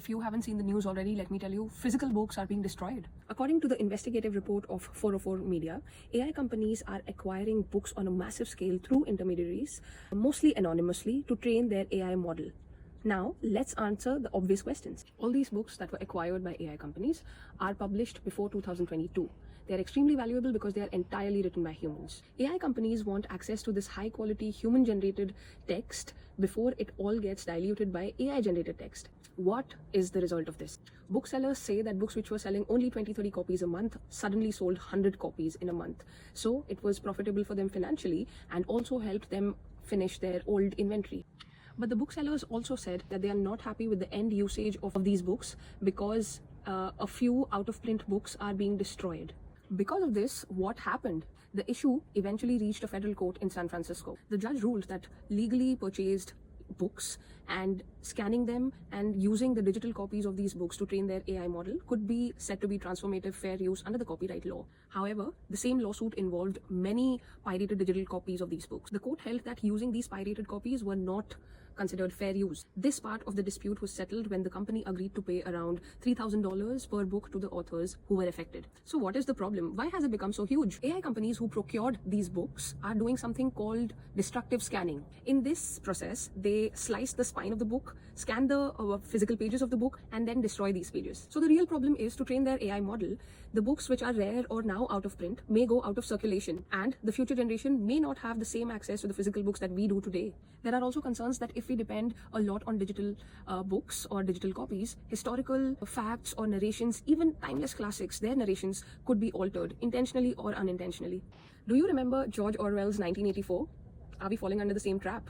If you haven't seen the news already, let me tell you, physical books are being destroyed. According to the investigative report of 404 Media, AI companies are acquiring books on a massive scale through intermediaries, mostly anonymously, to train their AI model. Now, let's answer the obvious questions. All these books that were acquired by AI companies are published before 2022. They are extremely valuable because they are entirely written by humans. AI companies want access to this high-quality human-generated text before it all gets diluted by AI-generated text. What is the result of this? Booksellers say that books which were selling only 20-30 copies a month suddenly sold 100 copies in a month. So it was profitable for them financially and also helped them finish their old inventory. But the booksellers also said that they are not happy with the end usage of these books because a few out-of-print books are being destroyed. Because of this, what happened? The issue eventually reached a federal court in San Francisco. The judge ruled that legally purchased books and scanning them and using the digital copies of these books to train their AI model could be said to be transformative fair use under the copyright law. However, the same lawsuit involved many pirated digital copies of these books. The court held that using these pirated copies were not considered fair use. This part of the dispute was settled when the company agreed to pay around $3,000 per book to the authors who were affected. So what is the problem? Why has it become so huge? AI companies who procured these books are doing something called destructive scanning. In this process, they slice the spine of the book, scan the physical pages of the book, and then destroy these pages. So the real problem is, to train their AI model, the books which are rare or now out of print may go out of circulation, and the future generation may not have the same access to the physical books that we do today. There are also concerns that if we depend a lot on digital books or digital copies, historical facts or narrations, even timeless classics, their narrations could be altered, intentionally or unintentionally. Do you remember George Orwell's 1984? Are we falling under the same trap?